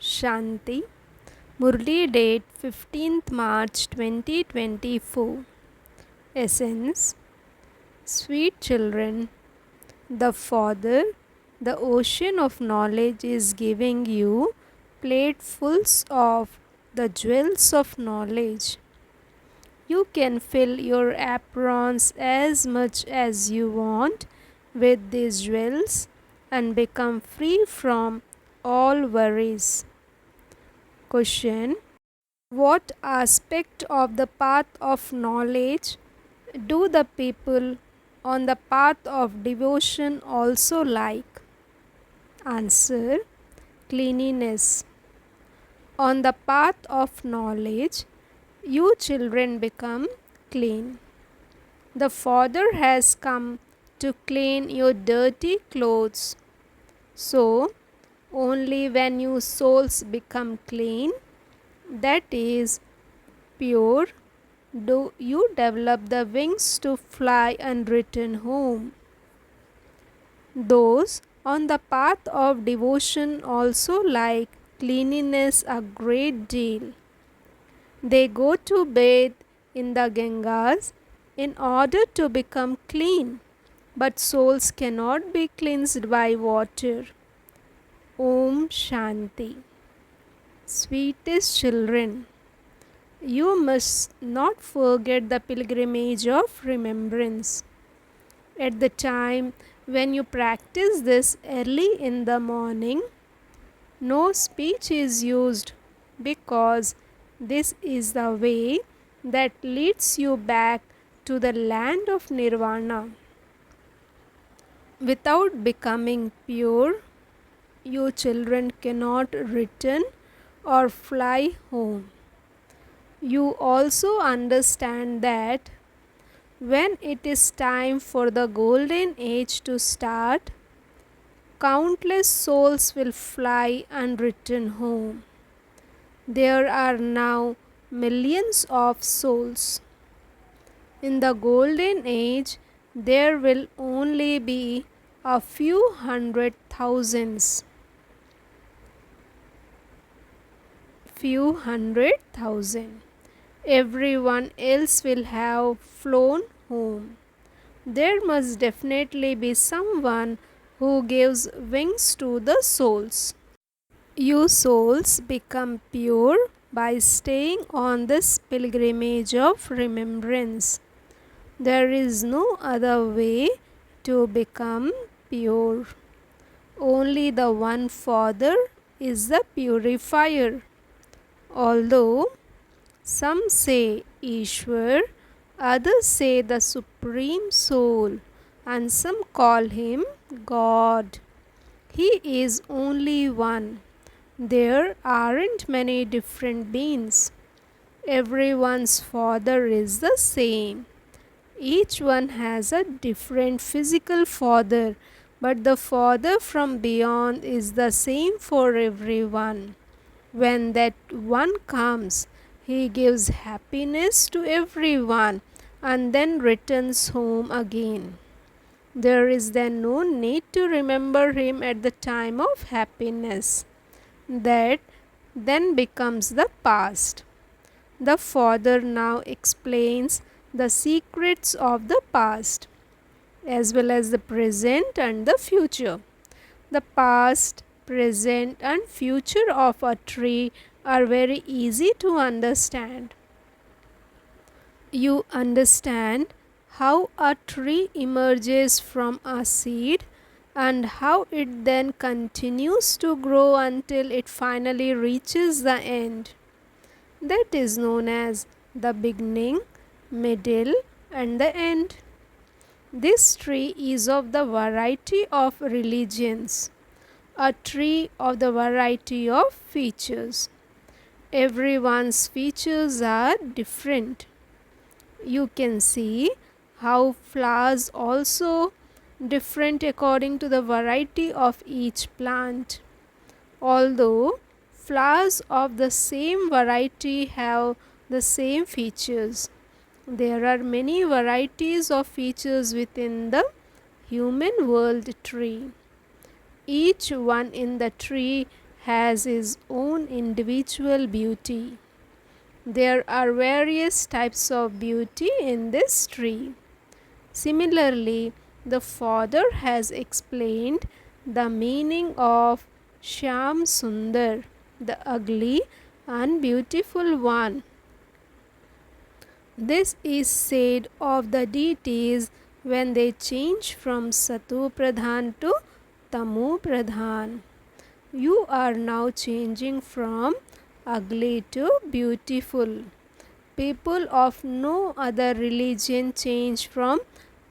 Shanti. Murli date 15th March 2024. Essence. Sweet children, the Father, the ocean of knowledge, is giving you platefuls of the jewels of knowledge. You can fill your aprons as much as you want with these jewels and become free from all worries. Question. What aspect of the path of knowledge do the people on the path of devotion also like? Answer. Cleanliness. On the path of knowledge, you children become clean. The Father has come to clean your dirty clothes. So, only when your souls become clean, that is, pure, do you develop the wings to fly and return home. Those on the path of devotion also like cleanliness a great deal. They go to bathe in the Gangas in order to become clean, but souls cannot be cleansed by water. Om Shanti. Sweetest children, you must not forget the pilgrimage of remembrance. At the time when you practice this early in the morning, no speech is used because this is the way that leads you back to the land of Nirvana. Without becoming pure, you children cannot return or fly home. You also understand that when it is time for the golden age to start, countless souls will fly and return home. There are now millions of souls. In the golden age, there will only be a few 100,000s. Few 100,000. Everyone else will have flown home. There must definitely be someone who gives wings to the souls. You souls become pure by staying on this pilgrimage of remembrance. There is no other way to become pure. Only the one Father is the purifier. Although some say Ishwar, others say the Supreme Soul, and some call him God. He is only one. There aren't many different beings. Everyone's Father is the same. Each one has a different physical father, but the Father from beyond is the same for everyone. When that one comes, he gives happiness to everyone and then returns home again. There is then no need to remember him at the time of happiness. That then becomes the past. The Father now explains the secrets of the past as well as the present and the future. The past, present, and future of a tree are very easy to understand. You understand how a tree emerges from a seed and how it then continues to grow until it finally reaches the end. That is known as the beginning, middle, and the end. This tree is of the variety of religions, a tree of the variety of features. Everyone's features are different. You can see how flowers also different according to the variety of each plant. Although flowers of the same variety have the same features, there are many varieties of features within the human world tree. Each one in the tree has its own individual beauty. There are various types of beauty in this tree. Similarly, the father has explained the meaning of Shyam Sundar, the ugly and beautiful one. This is said of the deities when they change from Satu Pradhan to Tamu Pradhan. You are now changing from ugly to beautiful. People of no other religion change from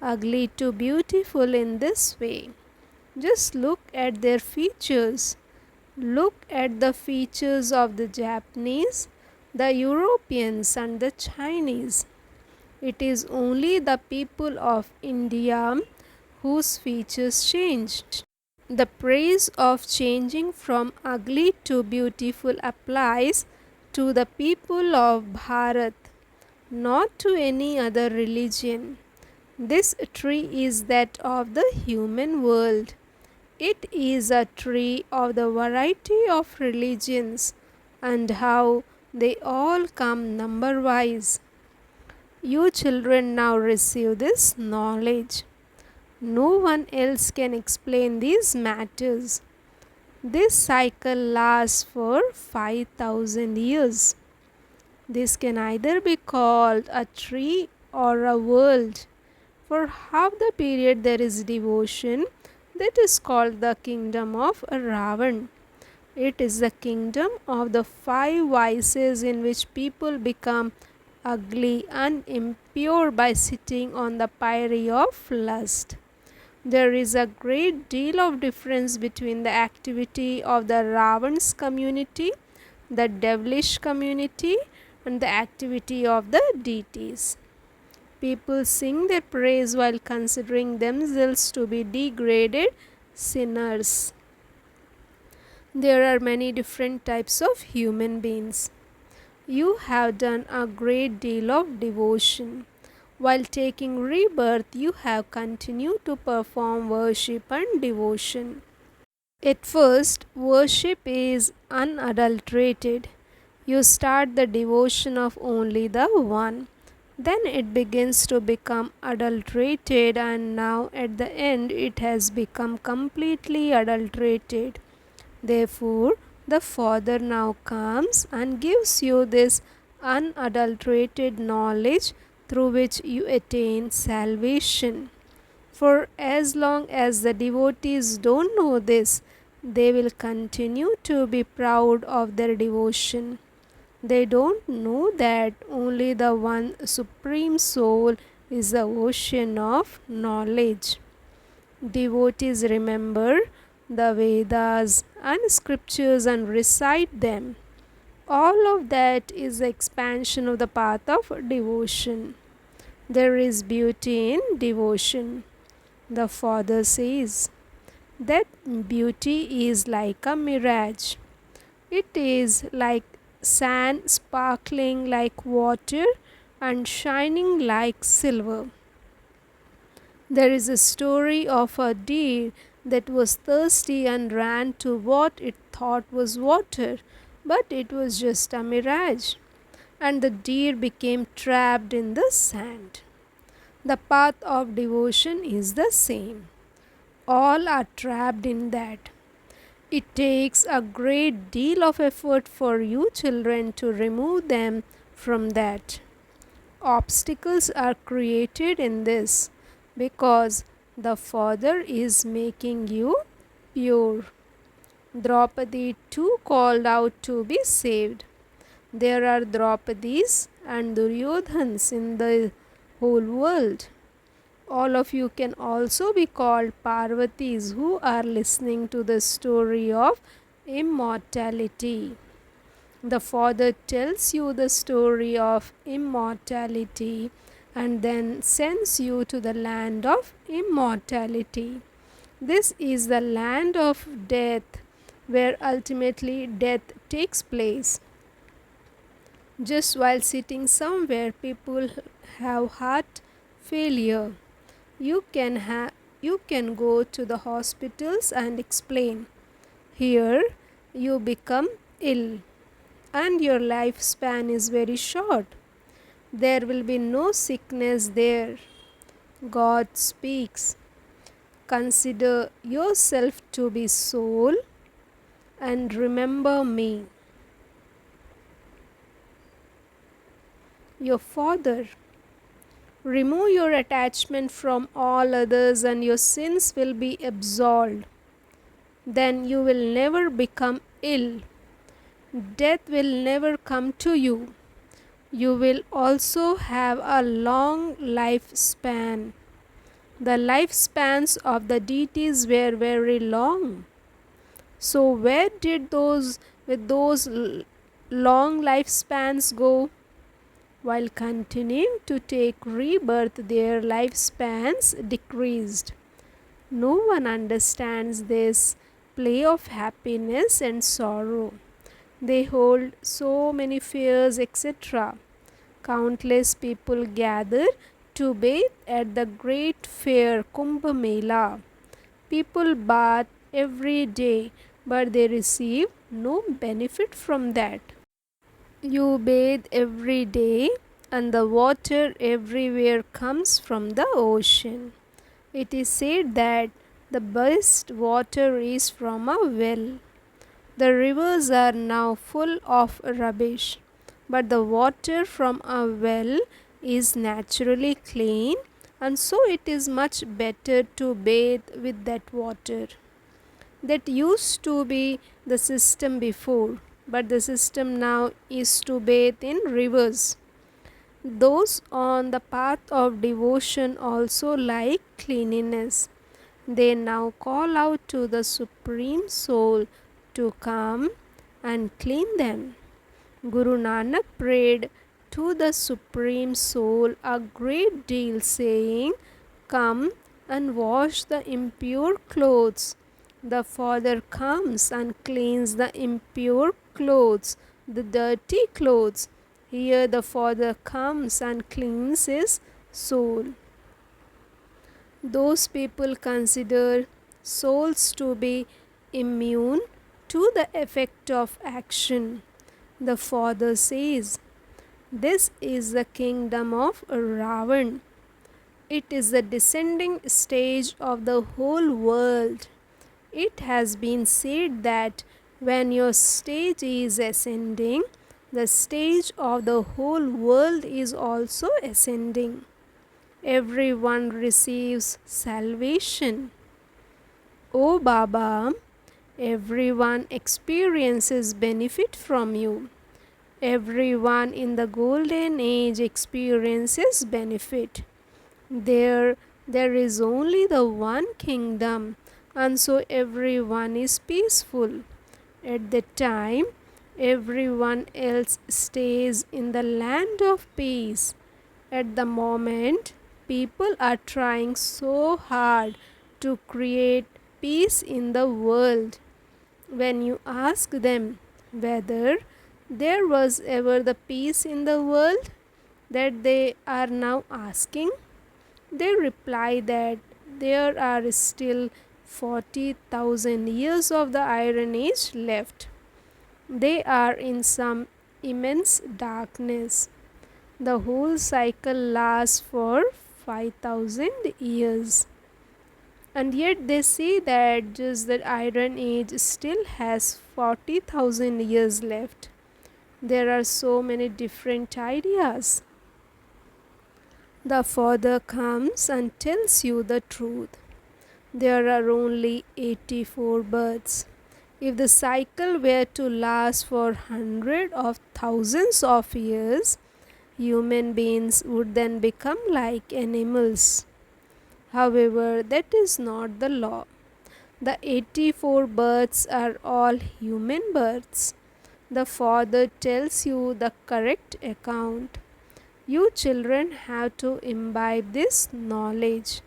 ugly to beautiful in this way. Just look at their features. Look at the features of the Japanese, the Europeans, and the Chinese. It is only the people of India whose features change. The praise of changing from ugly to beautiful applies to the people of Bharat, not to any other religion. This tree is that of the human world. It is a tree of the variety of religions and how they all come number wise. You children now receive this knowledge. No one else can explain these matters. This cycle lasts for 5,000 years. This can either be called a tree or a world. For half the period there is devotion, that is called the kingdom of Ravan. It is the kingdom of the five vices in which people become ugly and impure by sitting on the pyre of lust. There is a great deal of difference between the activity of the Ravan's community, the devilish community, and the activity of the deities. People sing their praise while considering themselves to be degraded sinners. There are many different types of human beings. You have done a great deal of devotion. While taking rebirth, you have continued to perform worship and devotion. At first, worship is unadulterated. You start the devotion of only the one. Then it begins to become adulterated, and now at the end it has become completely adulterated. Therefore, the Father now comes and gives you this unadulterated knowledge through which you attain salvation. For as long as the devotees don't know this, they will continue to be proud of their devotion. They don't know that only the one Supreme Soul is the ocean of knowledge. Devotees remember the Vedas and scriptures and recite them. All of that is the expansion of the path of devotion. There is beauty in devotion. The Father says that beauty is like a mirage. It is like sand sparkling like water and shining like silver. There is a story of a deer that was thirsty and ran to what it thought was water, but it was just a mirage, and the deer became trapped in the sand. The path of devotion is the same. All are trapped in that. It takes a great deal of effort for you children to remove them from that. Obstacles are created in this because the Father is making you pure. Draupadi too called out to be saved. There are Draupadis and Duryodhans in the whole world. All of you can also be called Parvatis who are listening to the story of immortality. The Father tells you the story of immortality and then sends you to the land of immortality. This is the land of death, where ultimately death takes place. Just while sitting somewhere, people have heart failure. You can go to the hospitals and explain. Here, you become ill and your lifespan is very short. There will be no sickness there. God speaks. Consider yourself to be soul and remember me, your father. Remove your attachment from all others and your sins will be absolved. Then you will never become ill. Death will never come to you. You will also have a long lifespan. The lifespans of the deities were very long. So where did those with those long lifespans go? While continuing to take rebirth, their lifespans decreased. No one understands this play of happiness and sorrow. They hold so many fears, etc. Countless people gather to bathe at the great fair Kumbh Mela. People bath every day, but they receive no benefit from that. You bathe every day, and the water everywhere comes from the ocean. It is said that the best water is from a well. The rivers are now full of rubbish, but the water from a well is naturally clean, and so it is much better to bathe with that water. That used to be the system before, but the system now is to bathe in rivers. Those on the path of devotion also like cleanliness. They now call out to the Supreme Soul to come and clean them. Guru Nanak prayed to the Supreme Soul a great deal, saying, "Come and wash the impure clothes." The Father comes and cleans the impure clothes, the dirty clothes. Here the Father comes and cleans his soul. Those people consider souls to be immune to the effect of action. The Father says, "This is the kingdom of Ravan. It is the descending stage of the whole world. It has been said that when your stage is ascending, the stage of the whole world is also ascending. Everyone receives salvation. O Baba, everyone experiences benefit from you. Everyone in the golden age experiences benefit. There is only the one kingdom, and so everyone is peaceful. At the time, everyone else stays in the land of peace. At the moment, people are trying so hard to create peace in the world. When you ask them whether there was ever the peace in the world that they are now asking, they reply that there are still 40,000 years of the Iron Age left. They are in some immense darkness. The whole cycle lasts for 5,000 years. And yet they say that just the Iron Age still has 40,000 years left. There are so many different ideas. The Father comes and tells you the truth. There are only 84 births. If the cycle were to last for hundreds of thousands of years, human beings would then become like animals. However, that is not the law. The 84 births are all human births. The Father tells you the correct account. You children have to imbibe this knowledge.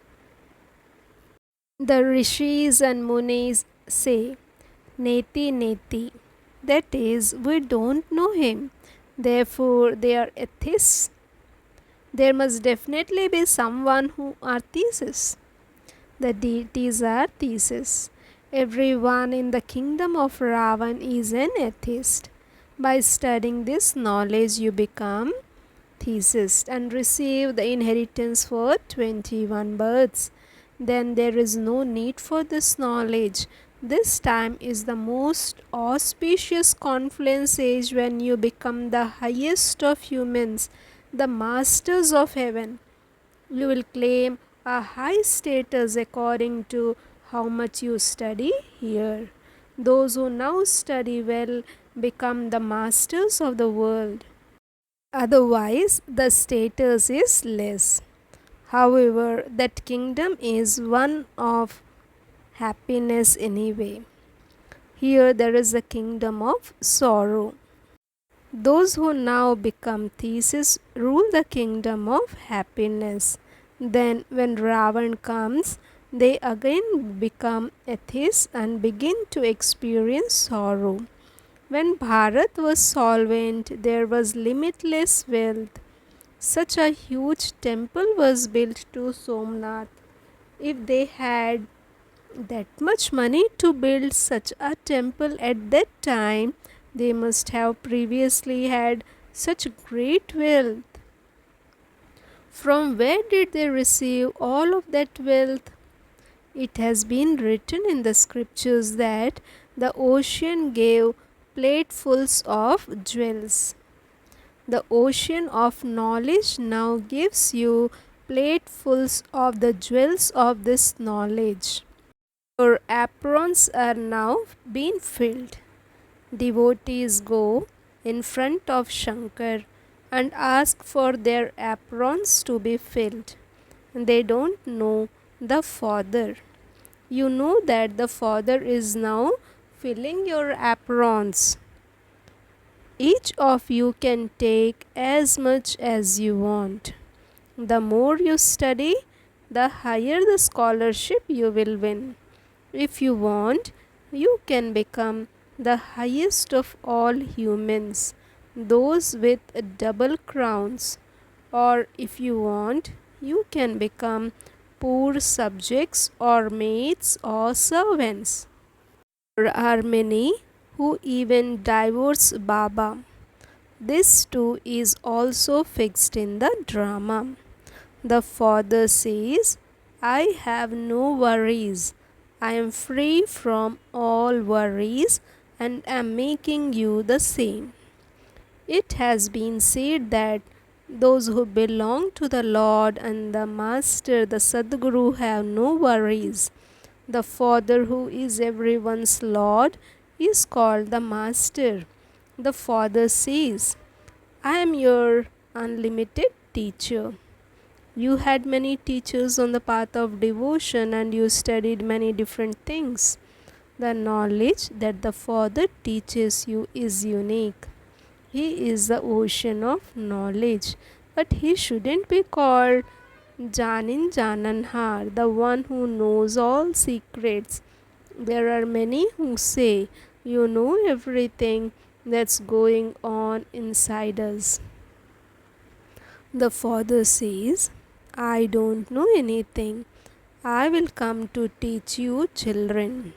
The Rishis and Munis say, Neti Neti, that is, we don't know him, therefore they are atheists. There must definitely be someone who are theists. The deities are theists. Everyone in the kingdom of Ravan is an atheist. By studying this knowledge, you become theist and receive the inheritance for 21 births. Then there is no need for this knowledge. This time is the most auspicious confluence age when you become the highest of humans, the masters of heaven. You will claim a high status according to how much you study here. Those who now study well become the masters of the world. Otherwise, the status is less. However, that kingdom is one of happiness anyway. Here there is a kingdom of sorrow. Those who now become theists rule the kingdom of happiness. Then, when Ravan comes, they again become atheists and begin to experience sorrow. When Bharat was solvent, there was limitless wealth. Such a huge temple was built to Somnath. If they had that much money to build such a temple at that time, they must have previously had such great wealth. From where did they receive all of that wealth? It has been written in the scriptures that the ocean gave platefuls of jewels. The ocean of knowledge now gives you platefuls of the jewels of this knowledge. Your aprons are now being filled. Devotees go in front of Shankar and ask for their aprons to be filled. They don't know the Father. You know that the Father is now filling your aprons. Each of you can take as much as you want. The more you study, the higher the scholarship you will win. If you want, you can become the highest of all humans, those with double crowns. Or if you want, you can become poor subjects or maids or servants. There are many who even divorce Baba. This too is also fixed in the drama. The father says, I have no worries. I am free from all worries and am making you the same. It has been said that those who belong to the Lord and the Master, the Sadguru, have no worries. The Father, who is everyone's Lord, is called the Master. The Father says, I am your unlimited teacher. You had many teachers on the path of devotion and you studied many different things. The knowledge that the Father teaches you is unique. He is the ocean of knowledge, but he shouldn't be called Janin Jananhar, the one who knows all secrets. There are many who say, you know everything that's going on inside us. The Father says, I don't know anything. I will come to teach you children.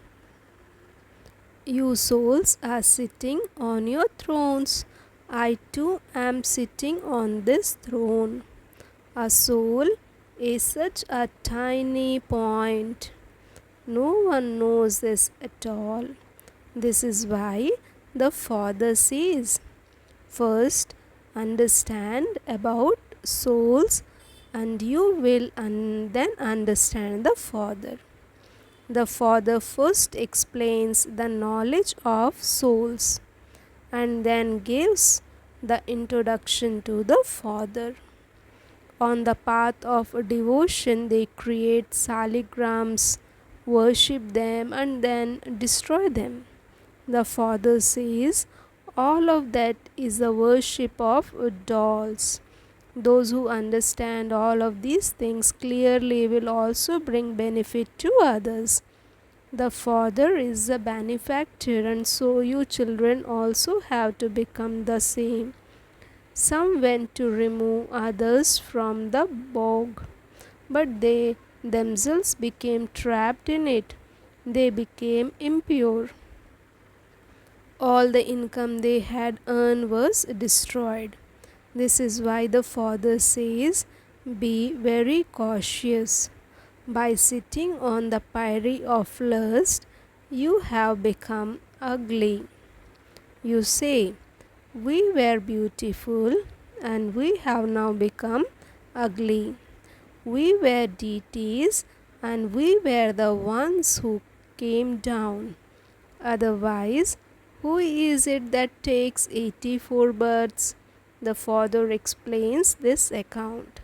You souls are sitting on your thrones. I too am sitting on this throne. A soul is such a tiny point. No one knows this at all. This is why the Father says, first understand about souls and you will then understand the Father. The Father first explains the knowledge of souls and then gives the introduction to the Father. On the path of devotion, they create saligrams, worship them, and then destroy them. The Father says all of that is the worship of dolls. Those who understand all of these things clearly will also bring benefit to others. The Father is the benefactor, and so you children also have to become the same. Some went to remove others from the bog, but they themselves became trapped in it. they became impure. All the income they had earned was destroyed. This is why the Father says, be very cautious. By sitting on the pyre of lust, you have become ugly. You say, we were beautiful and we have now become ugly. We were deities and we were the ones who came down. Otherwise, who is it that takes 84 births? The Father explains this account.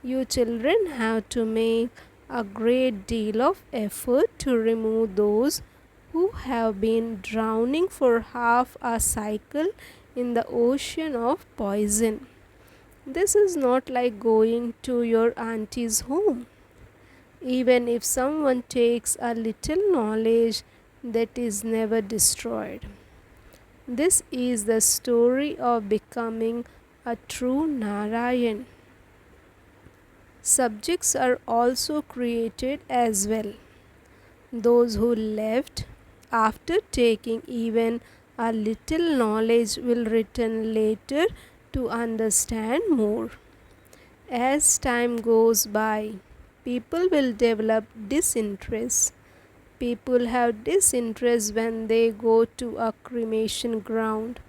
You children have to make a great deal of effort to remove those who have been drowning for half a cycle in the ocean of poison. This is not like going to your auntie's home. Even if someone takes a little knowledge, that is never destroyed. This is the story of becoming a true Narayan. Subjects are also created as well. Those who left after taking even a little knowledge will return later to understand more. As time goes by, people will develop disinterest. People have disinterest when they go to a cremation ground.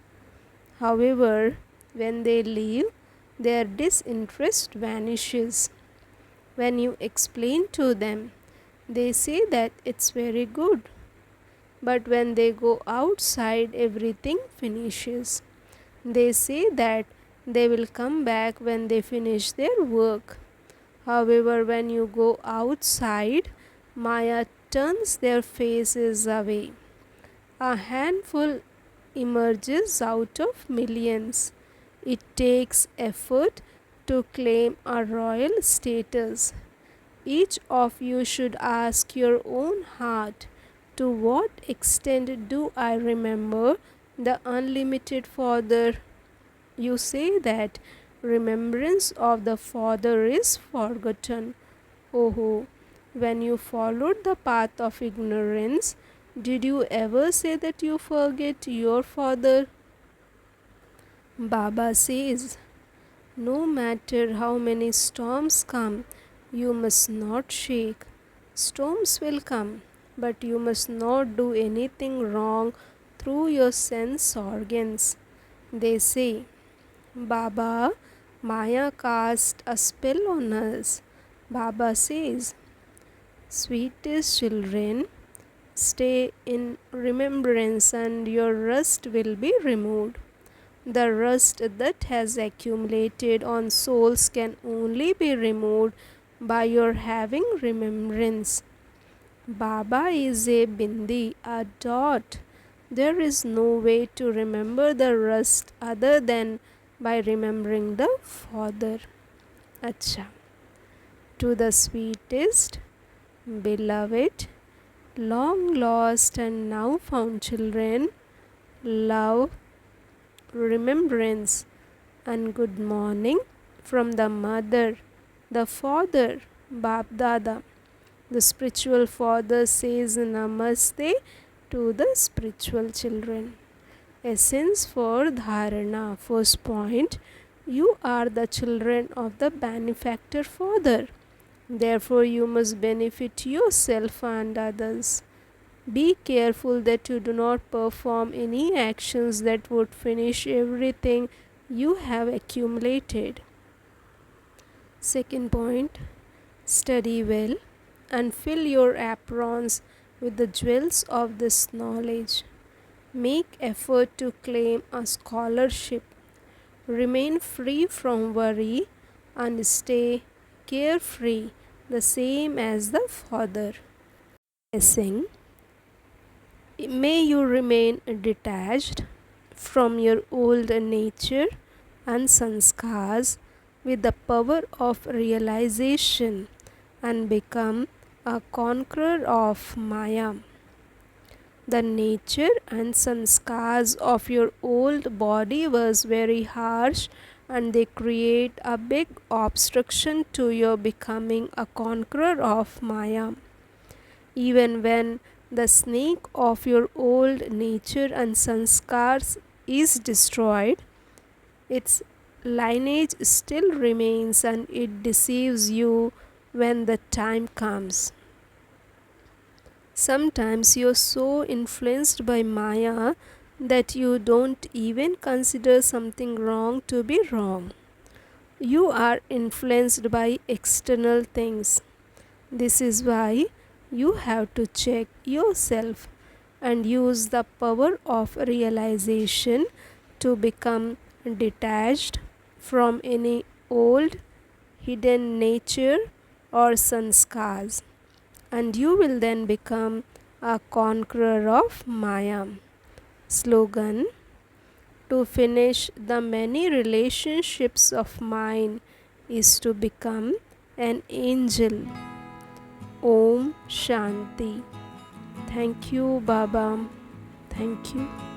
However, when they leave, their disinterest vanishes. When you explain to them, they say that it's very good. But when they go outside, everything finishes. They say that they will come back when they finish their work. However, when you go outside, Maya turns their faces away. A handful emerges out of millions. It takes effort to claim a royal status. Each of you should ask your own heart, to what extent do I remember the unlimited Father? You say that remembrance of the Father is forgotten. Oh, when you followed the path of ignorance, did you ever say that you forget your Father? Baba says, no matter how many storms come, you must not shake. Storms will come, but you must not do anything wrong through your sense organs. They say, Baba, Maya cast a spell on us. Baba says, sweetest children, stay in remembrance and your rust will be removed. The rust that has accumulated on souls can only be removed by your having remembrance. Baba is a bindi, a dot. There is no way to remember the rust other than by remembering the Father. Acha. To the sweetest, beloved, long lost and now found children, love, remembrance, and good morning from the mother, the father, Bap Dada. The spiritual father says Namaste to the spiritual children. Essence for Dharana. First point, you are the children of the benefactor Father. Therefore, you must benefit yourself and others. Be careful that you do not perform any actions that would finish everything you have accumulated. Second point, study well and fill your aprons with the jewels of this knowledge. Make effort to claim a scholarship. Remain free from worry and stay carefree, the same as the Father. Blessing. May you remain detached from your old nature and sanskars with the power of realization and become a conqueror of Maya. The nature and sanskars of your old body was very harsh and they create a big obstruction to your becoming a conqueror of Maya. Even when the snake of your old nature and sanskars is destroyed, its lineage still remains and it deceives you when the time comes. Sometimes you're so influenced by Maya that you don't even consider something wrong to be wrong. You are influenced by external things. This is why you have to check yourself and use the power of realization to become detached from any old hidden nature or sanskars, and you will then become a conqueror of Maya. Slogan: to finish the many relationships of mine is to become an angel. Om Shanti. Thank you, Baba. Thank you.